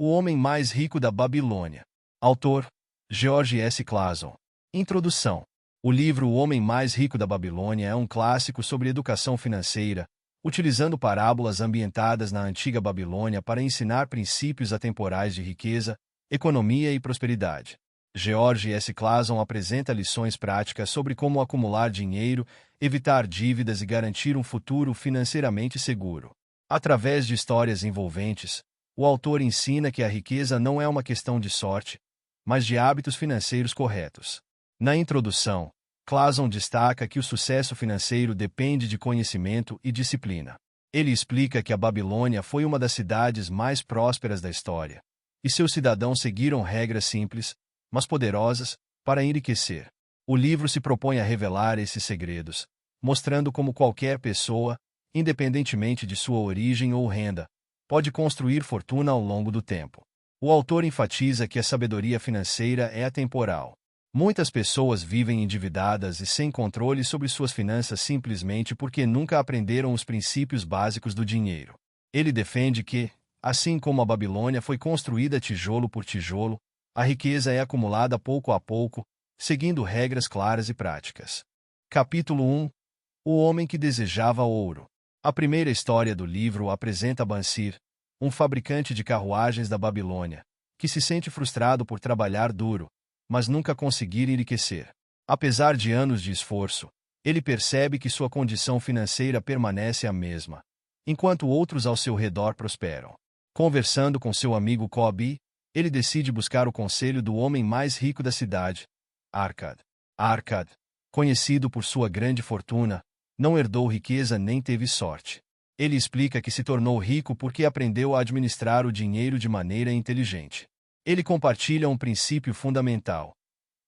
O homem mais rico da Babilônia. Autor: George S. Clason. Introdução. O livro O Homem Mais Rico da Babilônia é um clássico sobre educação financeira, utilizando parábolas ambientadas na antiga Babilônia para ensinar princípios atemporais de riqueza, economia e prosperidade. George S. Clason apresenta lições práticas sobre como acumular dinheiro, evitar dívidas e garantir um futuro financeiramente seguro. Através de histórias envolventes, o autor ensina que a riqueza não é uma questão de sorte, mas de hábitos financeiros corretos. Na introdução, Clason destaca que o sucesso financeiro depende de conhecimento e disciplina. Ele explica que a Babilônia foi uma das cidades mais prósperas da história, e seus cidadãos seguiram regras simples, mas poderosas, para enriquecer. O livro se propõe a revelar esses segredos, mostrando como qualquer pessoa, independentemente de sua origem ou renda, pode construir fortuna ao longo do tempo. O autor enfatiza que a sabedoria financeira é atemporal. Muitas pessoas vivem endividadas e sem controle sobre suas finanças simplesmente porque nunca aprenderam os princípios básicos do dinheiro. Ele defende que, assim como a Babilônia foi construída tijolo por tijolo, a riqueza é acumulada pouco a pouco, seguindo regras claras e práticas. Capítulo 1. O homem que desejava ouro. A primeira história do livro apresenta Bansir, um fabricante de carruagens da Babilônia, que se sente frustrado por trabalhar duro, mas nunca conseguir enriquecer. Apesar de anos de esforço, ele percebe que sua condição financeira permanece a mesma, enquanto outros ao seu redor prosperam. Conversando com seu amigo Kobi, ele decide buscar o conselho do homem mais rico da cidade, Arkad. Arkad, conhecido por sua grande fortuna, não herdou riqueza nem teve sorte. Ele explica que se tornou rico porque aprendeu a administrar o dinheiro de maneira inteligente. Ele compartilha um princípio fundamental.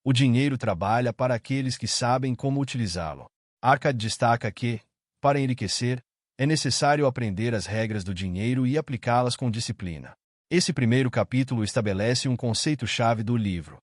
O dinheiro trabalha para aqueles que sabem como utilizá-lo. Arkad destaca que, para enriquecer, é necessário aprender as regras do dinheiro e aplicá-las com disciplina. Esse primeiro capítulo estabelece um conceito-chave do livro: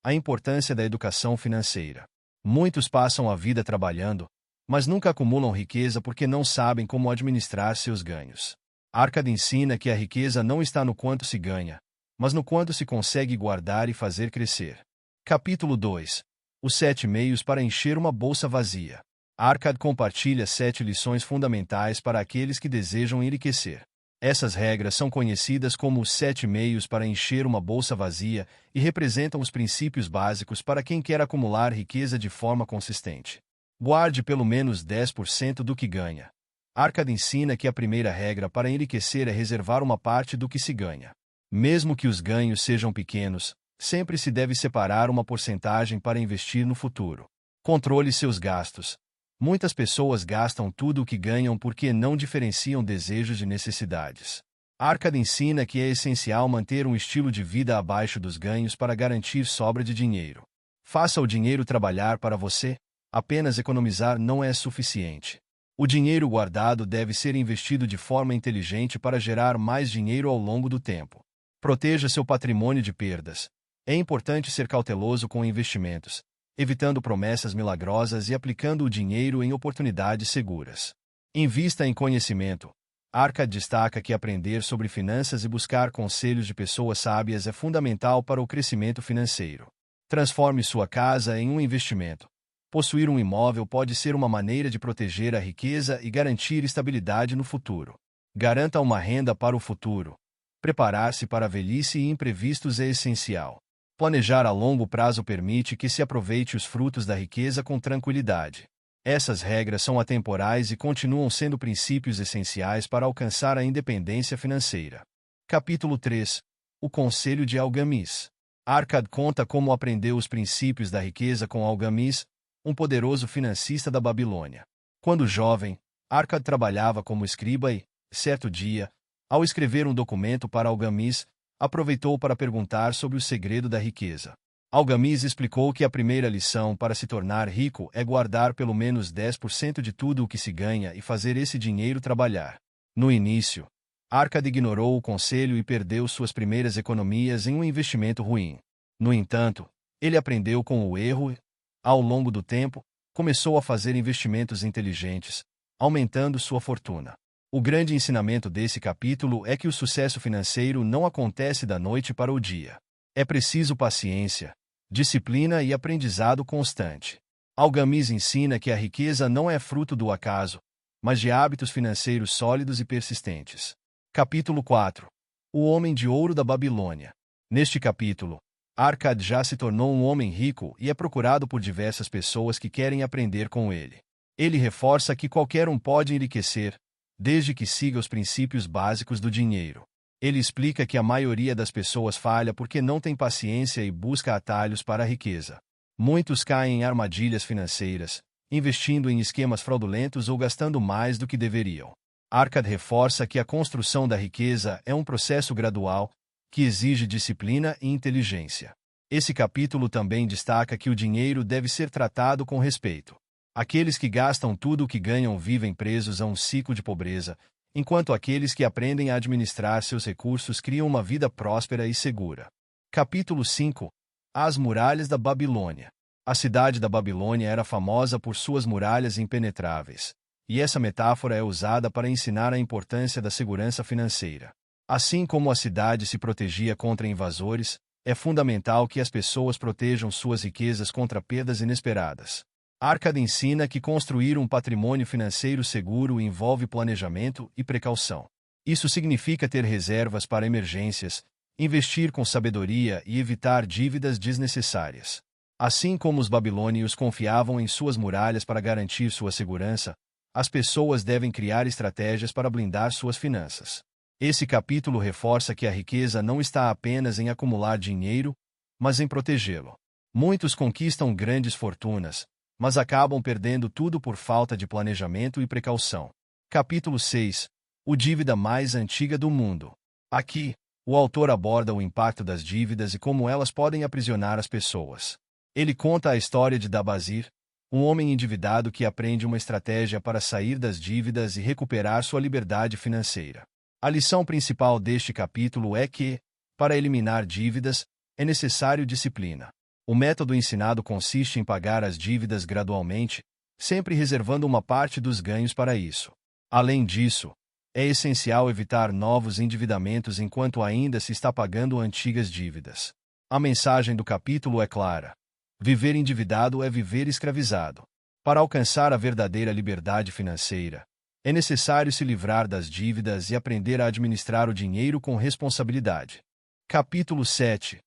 a importância da educação financeira. Muitos passam a vida trabalhando, mas nunca acumulam riqueza porque não sabem como administrar seus ganhos. Arkad ensina que a riqueza não está no quanto se ganha, mas no quanto se consegue guardar e fazer crescer. Capítulo 2. Os 7 meios para encher uma bolsa vazia. Arkad compartilha 7 lições fundamentais para aqueles que desejam enriquecer. Essas regras são conhecidas como os 7 meios para encher uma bolsa vazia e representam os princípios básicos para quem quer acumular riqueza de forma consistente. Guarde pelo menos 10% do que ganha. Arkad ensina que a primeira regra para enriquecer é reservar uma parte do que se ganha. Mesmo que os ganhos sejam pequenos, sempre se deve separar uma porcentagem para investir no futuro. Controle seus gastos. Muitas pessoas gastam tudo o que ganham porque não diferenciam desejos de necessidades. Arkad ensina que é essencial manter um estilo de vida abaixo dos ganhos para garantir sobra de dinheiro. Faça o dinheiro trabalhar para você. Apenas economizar não é suficiente. O dinheiro guardado deve ser investido de forma inteligente para gerar mais dinheiro ao longo do tempo. Proteja seu patrimônio de perdas. É importante ser cauteloso com investimentos, evitando promessas milagrosas e aplicando o dinheiro em oportunidades seguras. Invista em conhecimento. Arkad destaca que aprender sobre finanças e buscar conselhos de pessoas sábias é fundamental para o crescimento financeiro. Transforme sua casa em um investimento. Possuir um imóvel pode ser uma maneira de proteger a riqueza e garantir estabilidade no futuro. Garanta uma renda para o futuro. Preparar-se para a velhice e imprevistos é essencial. Planejar a longo prazo permite que se aproveite os frutos da riqueza com tranquilidade. Essas regras são atemporais e continuam sendo princípios essenciais para alcançar a independência financeira. Capítulo 3. O Conselho de Algamis. Arkad conta como aprendeu os princípios da riqueza com Algamis, um poderoso financista da Babilônia. Quando jovem, Arkad trabalhava como escriba e, certo dia, ao escrever um documento para Algamis, aproveitou para perguntar sobre o segredo da riqueza. Algamis explicou que a primeira lição para se tornar rico é guardar pelo menos 10% de tudo o que se ganha e fazer esse dinheiro trabalhar. No início, Arkad ignorou o conselho e perdeu suas primeiras economias em um investimento ruim. No entanto, ele aprendeu com o erro e, ao longo do tempo, começou a fazer investimentos inteligentes, aumentando sua fortuna. O grande ensinamento desse capítulo é que o sucesso financeiro não acontece da noite para o dia. É preciso paciência, disciplina e aprendizado constante. Algamiz ensina que a riqueza não é fruto do acaso, mas de hábitos financeiros sólidos e persistentes. Capítulo 4. O Homem de Ouro da Babilônia. Neste capítulo, Arkad já se tornou um homem rico e é procurado por diversas pessoas que querem aprender com ele. Ele reforça que qualquer um pode enriquecer, desde que siga os princípios básicos do dinheiro. Ele explica que a maioria das pessoas falha porque não tem paciência e busca atalhos para a riqueza. Muitos caem em armadilhas financeiras, investindo em esquemas fraudulentos ou gastando mais do que deveriam. Arkad reforça que a construção da riqueza é um processo gradual, que exige disciplina e inteligência. Esse capítulo também destaca que o dinheiro deve ser tratado com respeito. Aqueles que gastam tudo o que ganham vivem presos a um ciclo de pobreza, enquanto aqueles que aprendem a administrar seus recursos criam uma vida próspera e segura. Capítulo 5. As Muralhas da Babilônia. A cidade da Babilônia era famosa por suas muralhas impenetráveis, e essa metáfora é usada para ensinar a importância da segurança financeira. Assim como a cidade se protegia contra invasores, é fundamental que as pessoas protejam suas riquezas contra perdas inesperadas. Arkad ensina que construir um patrimônio financeiro seguro envolve planejamento e precaução. Isso significa ter reservas para emergências, investir com sabedoria e evitar dívidas desnecessárias. Assim como os babilônios confiavam em suas muralhas para garantir sua segurança, as pessoas devem criar estratégias para blindar suas finanças. Esse capítulo reforça que a riqueza não está apenas em acumular dinheiro, mas em protegê-lo. Muitos conquistam grandes fortunas, mas acabam perdendo tudo por falta de planejamento e precaução. Capítulo 6. O dívida mais antiga do mundo. Aqui, o autor aborda o impacto das dívidas e como elas podem aprisionar as pessoas. Ele conta a história de Dabazir, um homem endividado que aprende uma estratégia para sair das dívidas e recuperar sua liberdade financeira. A lição principal deste capítulo é que, para eliminar dívidas, é necessário disciplina. O método ensinado consiste em pagar as dívidas gradualmente, sempre reservando uma parte dos ganhos para isso. Além disso, é essencial evitar novos endividamentos enquanto ainda se está pagando antigas dívidas. A mensagem do capítulo é clara. Viver endividado é viver escravizado. Para alcançar a verdadeira liberdade financeira, é necessário se livrar das dívidas e aprender a administrar o dinheiro com responsabilidade. Capítulo 7.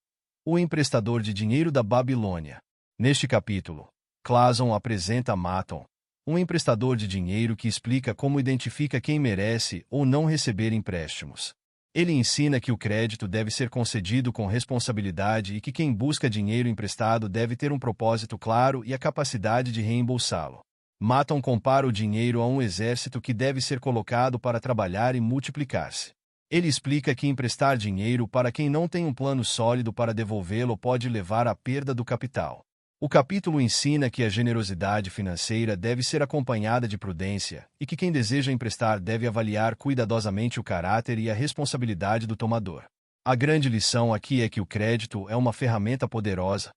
O emprestador de dinheiro da Babilônia. Neste capítulo, Clason apresenta Maton, um emprestador de dinheiro que explica como identifica quem merece ou não receber empréstimos. Ele ensina que o crédito deve ser concedido com responsabilidade e que quem busca dinheiro emprestado deve ter um propósito claro e a capacidade de reembolsá-lo. Maton compara o dinheiro a um exército que deve ser colocado para trabalhar e multiplicar-se. Ele explica que emprestar dinheiro para quem não tem um plano sólido para devolvê-lo pode levar à perda do capital. O capítulo ensina que a generosidade financeira deve ser acompanhada de prudência e que quem deseja emprestar deve avaliar cuidadosamente o caráter e a responsabilidade do tomador. A grande lição aqui é que o crédito é uma ferramenta poderosa,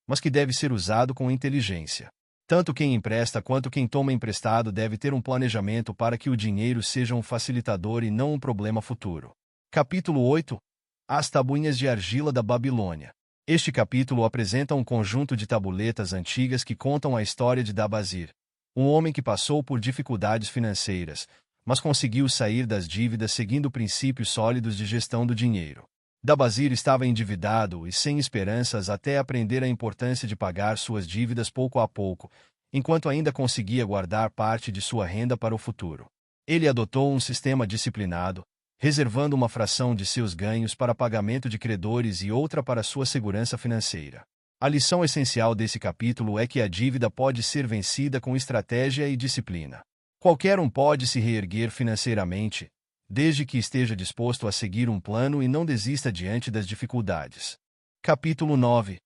mas que deve ser usado com inteligência. Tanto quem empresta quanto quem toma emprestado deve ter um planejamento para que o dinheiro seja um facilitador e não um problema futuro. Capítulo 8. As Tabuinhas de Argila da Babilônia. Este capítulo apresenta um conjunto de tabuletas antigas que contam a história de Dabazir, um homem que passou por dificuldades financeiras, mas conseguiu sair das dívidas seguindo princípios sólidos de gestão do dinheiro. Dabazir estava endividado e sem esperanças até aprender a importância de pagar suas dívidas pouco a pouco, enquanto ainda conseguia guardar parte de sua renda para o futuro. Ele adotou um sistema disciplinado, reservando uma fração de seus ganhos para pagamento de credores e outra para sua segurança financeira. A lição essencial desse capítulo é que a dívida pode ser vencida com estratégia e disciplina. Qualquer um pode se reerguer financeiramente, desde que esteja disposto a seguir um plano e não desista diante das dificuldades. Capítulo 9.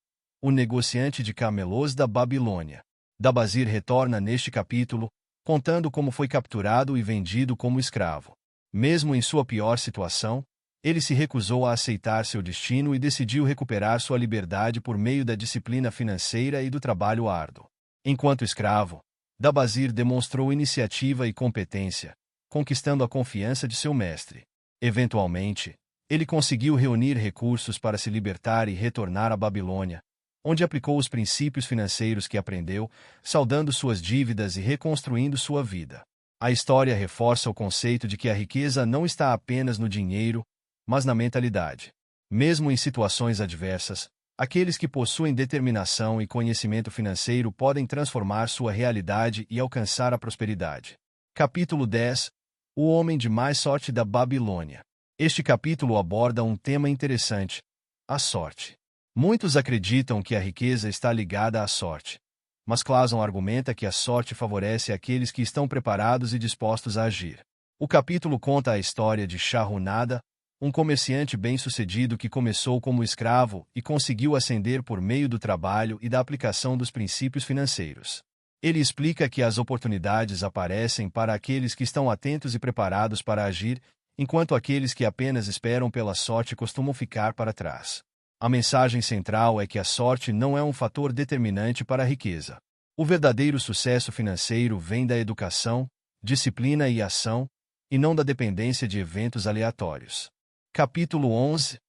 O negociante de camelôs da Babilônia. Dabazir retorna neste capítulo, contando como foi capturado e vendido como escravo. Mesmo em sua pior situação, ele se recusou a aceitar seu destino e decidiu recuperar sua liberdade por meio da disciplina financeira e do trabalho árduo. Enquanto escravo, Dabazir demonstrou iniciativa e competência, conquistando a confiança de seu mestre. Eventualmente, ele conseguiu reunir recursos para se libertar e retornar à Babilônia, onde aplicou os princípios financeiros que aprendeu, saldando suas dívidas e reconstruindo sua vida. A história reforça o conceito de que a riqueza não está apenas no dinheiro, mas na mentalidade. Mesmo em situações adversas, aqueles que possuem determinação e conhecimento financeiro podem transformar sua realidade e alcançar a prosperidade. Capítulo 10. O homem de mais sorte da Babilônia. Este capítulo aborda um tema interessante: a sorte. Muitos acreditam que a riqueza está ligada à sorte, mas Clason argumenta que a sorte favorece aqueles que estão preparados e dispostos a agir. O capítulo conta a história de Shahunada, um comerciante bem-sucedido que começou como escravo e conseguiu ascender por meio do trabalho e da aplicação dos princípios financeiros. Ele explica que as oportunidades aparecem para aqueles que estão atentos e preparados para agir, enquanto aqueles que apenas esperam pela sorte costumam ficar para trás. A mensagem central é que a sorte não é um fator determinante para a riqueza. O verdadeiro sucesso financeiro vem da educação, disciplina e ação, e não da dependência de eventos aleatórios. Capítulo 11.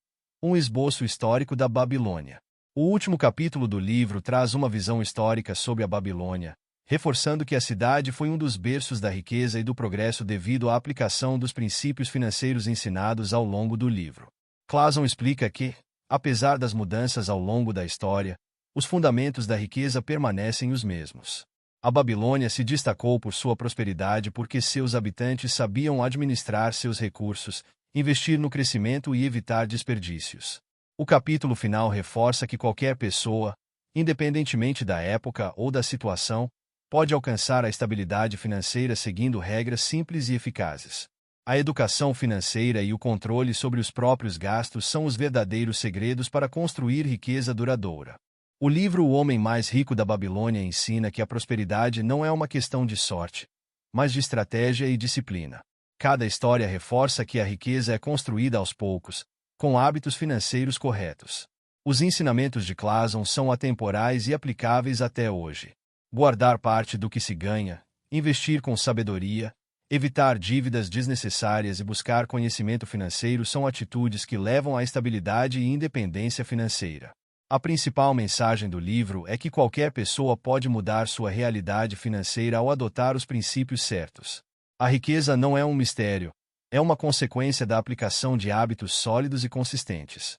Um esboço histórico da Babilônia. O último capítulo do livro traz uma visão histórica sobre a Babilônia, reforçando que a cidade foi um dos berços da riqueza e do progresso devido à aplicação dos princípios financeiros ensinados ao longo do livro. Clason explica que, apesar das mudanças ao longo da história, os fundamentos da riqueza permanecem os mesmos. A Babilônia se destacou por sua prosperidade porque seus habitantes sabiam administrar seus recursos, investir no crescimento e evitar desperdícios. O capítulo final reforça que qualquer pessoa, independentemente da época ou da situação, pode alcançar a estabilidade financeira seguindo regras simples e eficazes. A educação financeira e o controle sobre os próprios gastos são os verdadeiros segredos para construir riqueza duradoura. O livro O Homem Mais Rico da Babilônia ensina que a prosperidade não é uma questão de sorte, mas de estratégia e disciplina. Cada história reforça que a riqueza é construída aos poucos, com hábitos financeiros corretos. Os ensinamentos de Clason são atemporais e aplicáveis até hoje. Guardar parte do que se ganha, investir com sabedoria, evitar dívidas desnecessárias e buscar conhecimento financeiro são atitudes que levam à estabilidade e independência financeira. A principal mensagem do livro é que qualquer pessoa pode mudar sua realidade financeira ao adotar os princípios certos. A riqueza não é um mistério, é uma consequência da aplicação de hábitos sólidos e consistentes.